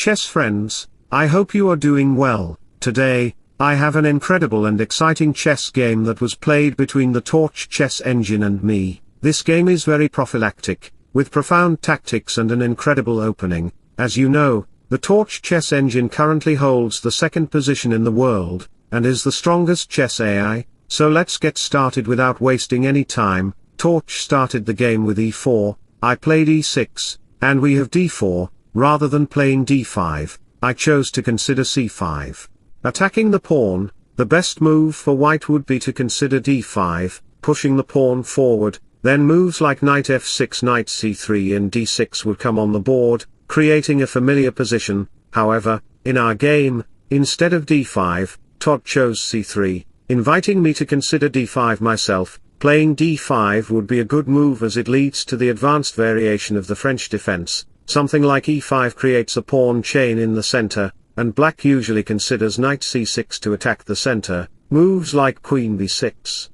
Chess friends, I hope you are doing well. Today, I have an incredible and exciting chess game that was played between the Torch chess engine and me. This game is very prophylactic, with profound tactics and an incredible opening. As you know, the Torch chess engine currently holds the second position in the world, and is the strongest chess AI, so let's get started without wasting any time. Torch started the game with e4, I played e6, and we have d4. Rather than playing d5, I chose to consider c5. Attacking the pawn, the best move for white would be to consider d5, pushing the pawn forward, then moves like knight f6, knight c3 and d6 would come on the board, creating a familiar position. However, in our game, instead of d5, Todd chose c3, inviting me to consider d5 myself. Playing d5 would be a good move as it leads to the advanced variation of the French defense. Something like e5 creates a pawn chain in the center, and black usually considers knight c6 to attack the center. Moves like queen b6,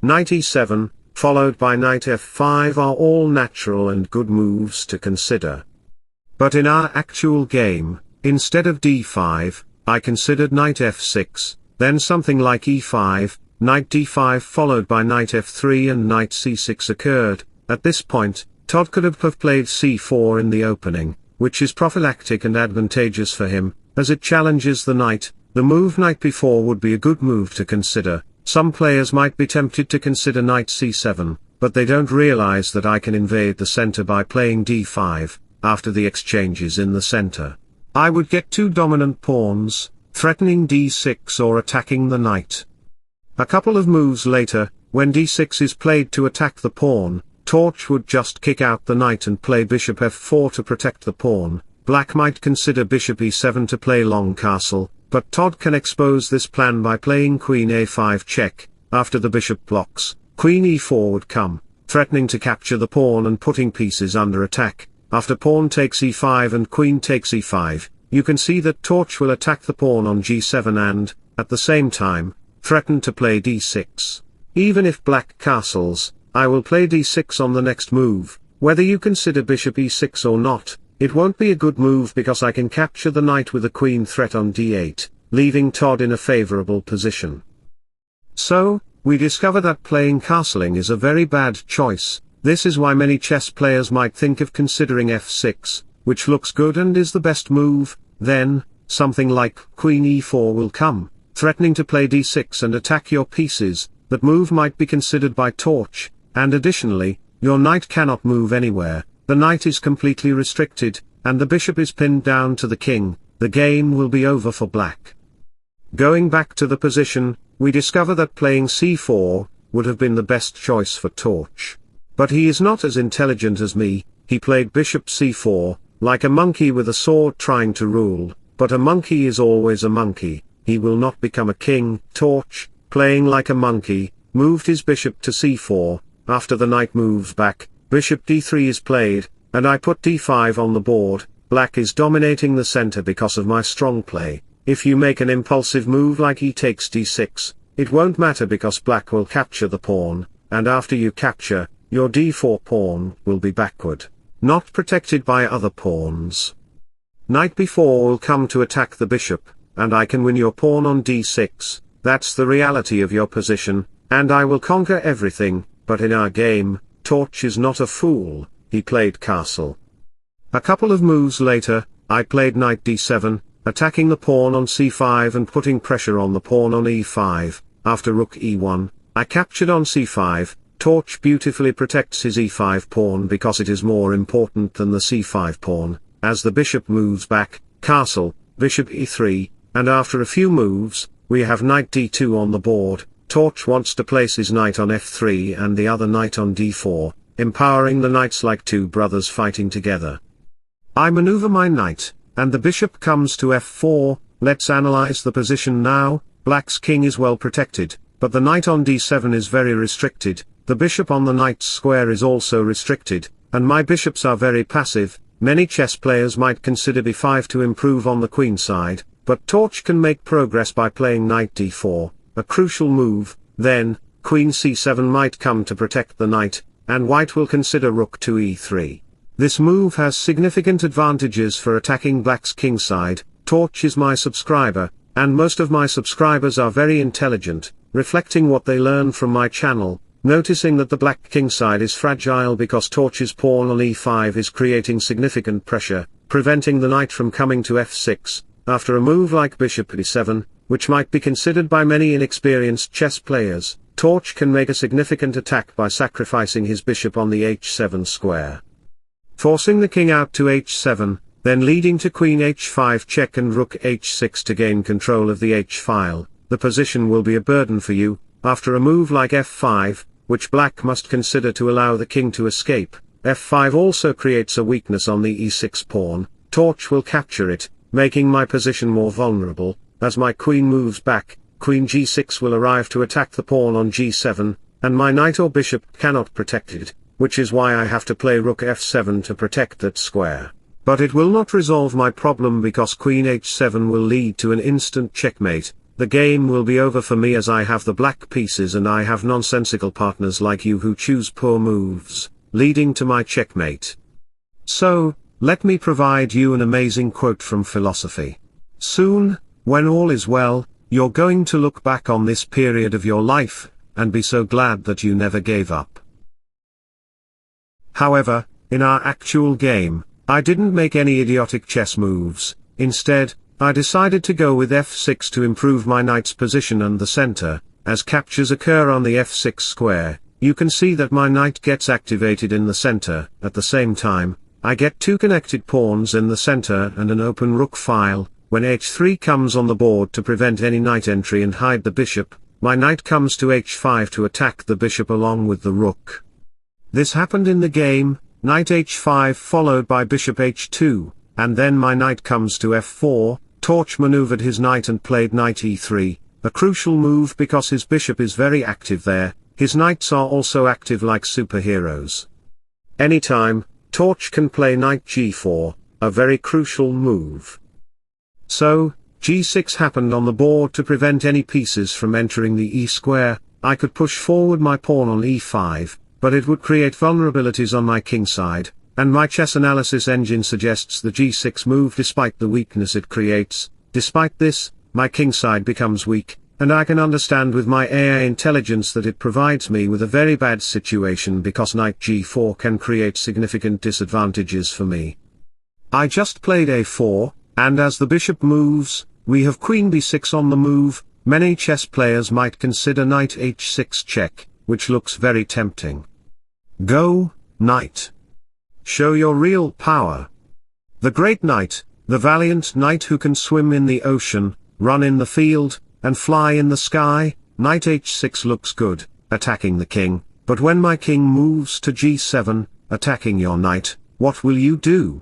knight e7, followed by knight f5 are all natural and good moves to consider. But in our actual game, instead of d5, I considered knight f6, then something like e5, knight d5 followed by knight f3 and knight c6 occurred. At this point, Todd could have played c4 in the opening, which is prophylactic and advantageous for him, as it challenges the knight. The move knight b4 would be a good move to consider. Some players might be tempted to consider knight c7, but they don't realize that I can invade the center by playing d5, after the exchanges in the center. I would get two dominant pawns, threatening d6 or attacking the knight. A couple of moves later, when d6 is played to attack the pawn, Torch would just kick out the knight and play bishop f4 to protect the pawn. Black might consider bishop e7 to play long castle, but Todd can expose this plan by playing queen a5 check. After the bishop blocks, queen e4 would come, threatening to capture the pawn and putting pieces under attack. After pawn takes e5 and queen takes e5, you can see that Torch will attack the pawn on g7 and, at the same time, threaten to play d6. Even if black castles, I will play d6 on the next move. Whether you consider bishop e6 or not, it won't be a good move because I can capture the knight with a queen threat on d8, leaving Todd in a favorable position. So, we discover that playing castling is a very bad choice. This is why many chess players might think of considering f6, which looks good and is the best move. Then, something like queen e4 will come, threatening to play d6 and attack your pieces. That move might be considered by Torch. And additionally, your knight cannot move anywhere, the knight is completely restricted, and the bishop is pinned down to the king. The game will be over for black. Going back to the position, we discover that playing c4 would have been the best choice for Torch. But he is not as intelligent as me. He played bishop c4, like a monkey with a sword trying to rule, but a monkey is always a monkey, he will not become a king. Torch, playing like a monkey, moved his bishop to c4. After the knight moves back, bishop d3 is played, and I put d5 on the board. Black is dominating the center because of my strong play. If you make an impulsive move like e takes d6, it won't matter because black will capture the pawn, and after you capture, your d4 pawn will be backward, not protected by other pawns. Knight b4 will come to attack the bishop, and I can win your pawn on d6, that's the reality of your position, and I will conquer everything. But in our game, Torch is not a fool, he played castle. A couple of moves later, I played knight d7, attacking the pawn on c5 and putting pressure on the pawn on e5. After rook e1, I captured on c5, Torch beautifully protects his e5 pawn because it is more important than the c5 pawn. As the bishop moves back, castle, bishop e3, and after a few moves, we have knight d2 on the board. Torch wants to place his knight on f3 and the other knight on d4, empowering the knights like two brothers fighting together. I maneuver my knight, and the bishop comes to f4. Let's analyze the position now. Black's king is well protected, but the knight on d7 is very restricted. The bishop on the knight's square is also restricted, and my bishops are very passive. Many chess players might consider b5 to improve on the queen side, but Torch can make progress by playing knight d4. A crucial move. Then, queen c7 might come to protect the knight, and white will consider rook to e3. This move has significant advantages for attacking black's kingside. Torch is my subscriber, and most of my subscribers are very intelligent, reflecting what they learn from my channel, noticing that the black kingside is fragile because Torch's pawn on e5 is creating significant pressure, preventing the knight from coming to f6, after a move like bishop e7, which might be considered by many inexperienced chess players. Torch can make a significant attack by sacrificing his bishop on the h7 square, forcing the king out to h7, then leading to queen h5 check and rook h6 to gain control of the h-file. The position will be a burden for you, after a move like f5, which black must consider to allow the king to escape. f5 also creates a weakness on the e6 pawn. Torch will capture it, making my position more vulnerable. As my queen moves back, queen g6 will arrive to attack the pawn on g7, and my knight or bishop cannot protect it, which is why I have to play rook f7 to protect that square. But it will not resolve my problem because queen h7 will lead to an instant checkmate. The game will be over for me as I have the black pieces and I have nonsensical partners like you who choose poor moves, leading to my checkmate. So, let me provide you an amazing quote from philosophy. Soon, when all is well, you're going to look back on this period of your life, and be so glad that you never gave up. However, in our actual game, I didn't make any idiotic chess moves. Instead, I decided to go with f6 to improve my knight's position and the center. As captures occur on the f6 square, you can see that my knight gets activated in the center. At the same time, I get two connected pawns in the center and an open rook file. When h3 comes on the board to prevent any knight entry and hide the bishop, my knight comes to h5 to attack the bishop along with the rook. This happened in the game, knight h5 followed by bishop h2, and then my knight comes to f4. Torch maneuvered his knight and played knight e3, a crucial move because his bishop is very active there. His knights are also active like superheroes. Anytime, Torch can play knight g4, a very crucial move. So, g6 happened on the board to prevent any pieces from entering the e-square. I could push forward my pawn on e5, but it would create vulnerabilities on my kingside, and my chess analysis engine suggests the g6 move despite the weakness it creates. Despite this, my kingside becomes weak, and I can understand with my AI intelligence that it provides me with a very bad situation because knight g4 can create significant disadvantages for me. I just played a4, and as the bishop moves, we have queen b6 on the move. Many chess players might consider knight h6 check, which looks very tempting. Go, knight. Show your real power. The great knight, the valiant knight who can swim in the ocean, run in the field, and fly in the sky. Knight h6 looks good, attacking the king, but when my king moves to g7, attacking your knight, what will you do?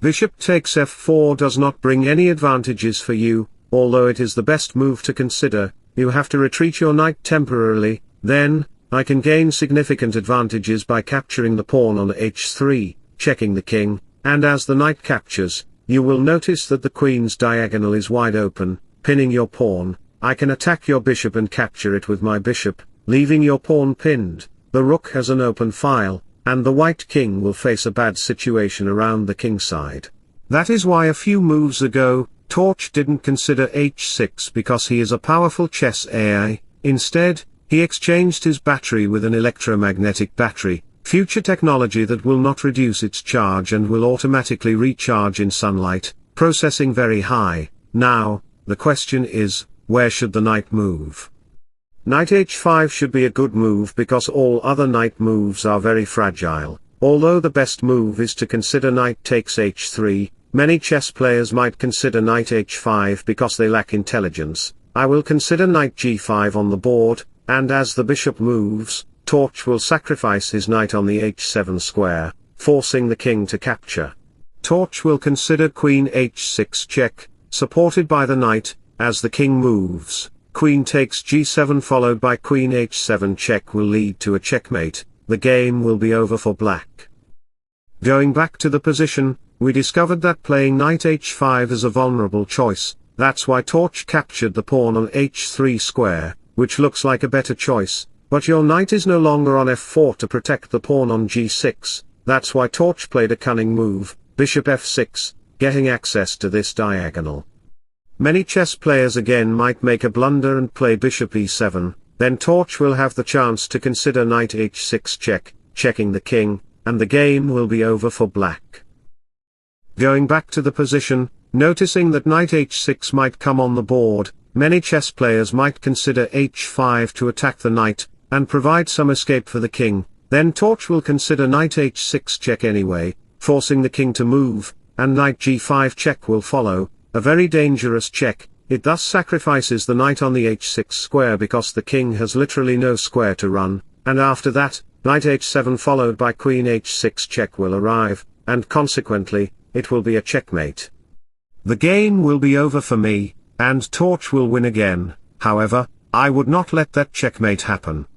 Bishop takes f4 does not bring any advantages for you, although it is the best move to consider. You have to retreat your knight temporarily. Then, I can gain significant advantages by capturing the pawn on h3, checking the king, and as the knight captures, you will notice that the queen's diagonal is wide open, pinning your pawn. I can attack your bishop and capture it with my bishop, leaving your pawn pinned. The rook has an open file, and the white king will face a bad situation around the kingside. That is why a few moves ago, Torch didn't consider h6 because he is a powerful chess AI. Instead, he exchanged his battery with an electromagnetic battery, future technology that will not reduce its charge and will automatically recharge in sunlight, processing very high. Now, the question is, where should the knight move? Knight h5 should be a good move because all other knight moves are very fragile. Although the best move is to consider knight takes h3, many chess players might consider knight h5 because they lack intelligence. I will consider knight g5 on the board, and as the bishop moves, Torch will sacrifice his knight on the h7 square, forcing the king to capture. Torch will consider queen h6 check, supported by the knight. As the king moves, queen takes g7 followed by queen h7 check will lead to a checkmate. The game will be over for black. Going back to the position, we discovered that playing knight h5 is a vulnerable choice. That's why Torch captured the pawn on h3 square, which looks like a better choice, but your knight is no longer on f4 to protect the pawn on g6. that's why Torch played a cunning move, bishop f6, getting access to this diagonal. Many chess players again might make a blunder and play bishop e7, then Torch will have the chance to consider knight h6 check, checking the king, and the game will be over for black. Going back to the position, noticing that knight h6 might come on the board, many chess players might consider h5 to attack the knight, and provide some escape for the king, then Torch will consider knight h6 check anyway, forcing the king to move, and knight g5 check will follow, a very dangerous check. It thus sacrifices the knight on the h6 square because the king has literally no square to run, and after that, knight h7 followed by queen h6 check will arrive, and consequently, it will be a checkmate. The game will be over for me, and Torch will win again. However, I would not let that checkmate happen.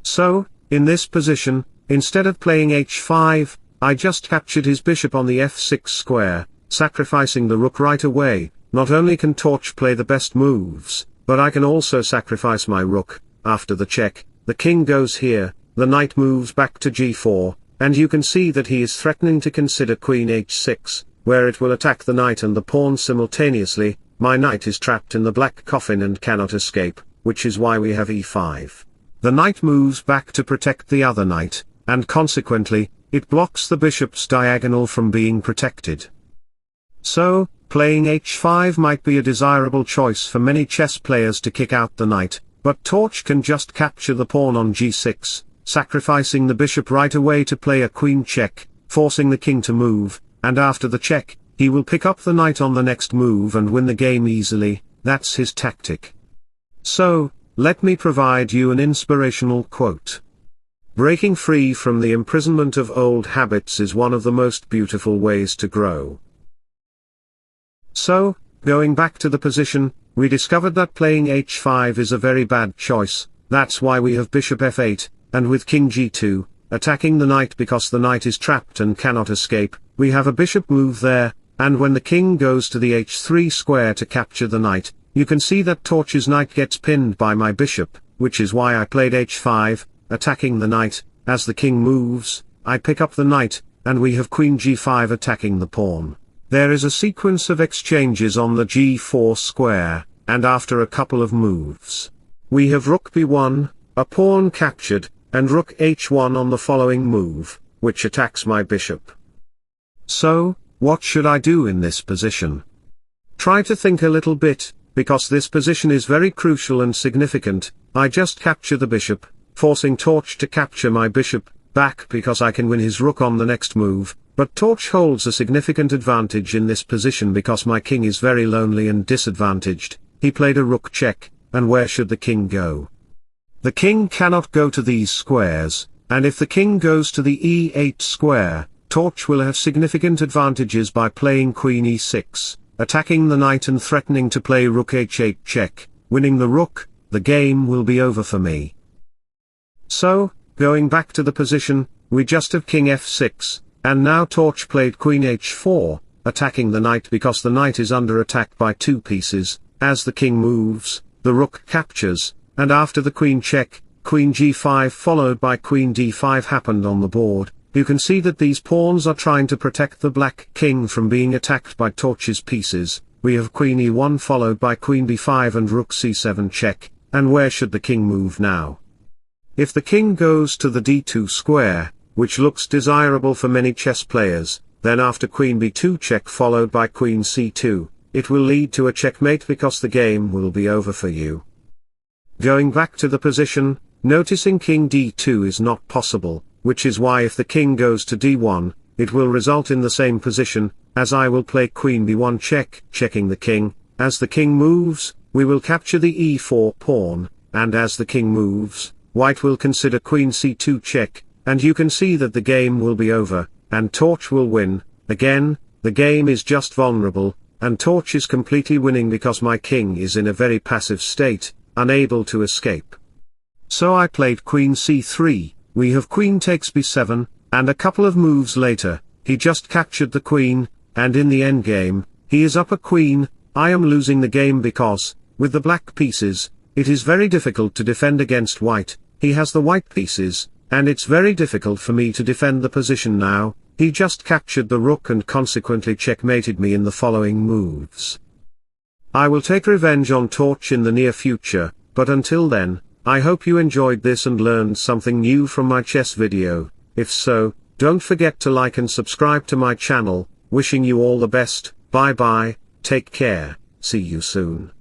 So, in this position, instead of playing h5, I just captured his bishop on the f6 square, sacrificing the rook right away. Not only can Torch play the best moves, but I can also sacrifice my rook. After the check, the king goes here, the knight moves back to g4, and you can see that he is threatening to consider queen h6, where it will attack the knight and the pawn simultaneously. My knight is trapped in the black coffin and cannot escape, which is why we have e5. The knight moves back to protect the other knight, and consequently, it blocks the bishop's diagonal from being protected. So, playing h5 might be a desirable choice for many chess players to kick out the knight, but Torch can just capture the pawn on g6, sacrificing the bishop right away to play a queen check, forcing the king to move, and after the check, he will pick up the knight on the next move and win the game easily. That's his tactic. So, let me provide you an inspirational quote. Breaking free from the imprisonment of old habits is one of the most beautiful ways to grow. So, going back to the position, we discovered that playing h5 is a very bad choice. That's why we have bishop f8, and with king g2, attacking the knight because the knight is trapped and cannot escape, we have a bishop move there, and when the king goes to the h3 square to capture the knight, you can see that Torch's knight gets pinned by my bishop, which is why I played h5, attacking the knight. As the king moves, I pick up the knight, and we have queen g5 attacking the pawn. There is a sequence of exchanges on the g4 square, and after a couple of moves, we have rook b1, a pawn captured, and rook h1 on the following move, which attacks my bishop. So, what should I do in this position? Try to think a little bit, because this position is very crucial and significant. I just capture the bishop, forcing Torch to capture my bishop back because I can win his rook on the next move. But Torch holds a significant advantage in this position because my king is very lonely and disadvantaged. He played a rook check, and where should the king go? The king cannot go to these squares, and if the king goes to the e8 square, Torch will have significant advantages by playing queen e6, attacking the knight and threatening to play rook h8 check. Winning the rook, the game will be over for me. So, going back to the position, we just have king f6. And now Torch played queen h4, attacking the knight because the knight is under attack by two pieces. As the king moves, the rook captures, and after the queen check, queen g5 followed by queen d5 happened on the board. You can see that these pawns are trying to protect the black king from being attacked by Torch's pieces. We have queen e1 followed by queen b5 and rook c7 check, and where should the king move now? If the king goes to the d2 square, which looks desirable for many chess players, then after queen b2 check followed by queen c2, it will lead to a checkmate because the game will be over for you. Going back to the position, noticing king d2 is not possible, which is why if the king goes to d1, it will result in the same position, as I will play queen b1 check, checking the king. As the king moves, we will capture the e4 pawn, and as the king moves, white will consider queen c2 check, and you can see that the game will be over, and Torch will win. Again, the game is just vulnerable, and Torch is completely winning because my king is in a very passive state, unable to escape. So I played queen c3, we have queen takes b7, and a couple of moves later, he just captured the queen, and in the endgame, he is up a queen. I am losing the game because, with the black pieces, it is very difficult to defend against white. He has the white pieces, and it's very difficult for me to defend the position now. He just captured the rook and consequently checkmated me in the following moves. I will take revenge on Torch in the near future, but until then, I hope you enjoyed this and learned something new from my chess video. If so, don't forget to like and subscribe to my channel. Wishing you all the best. Bye bye, take care, see you soon.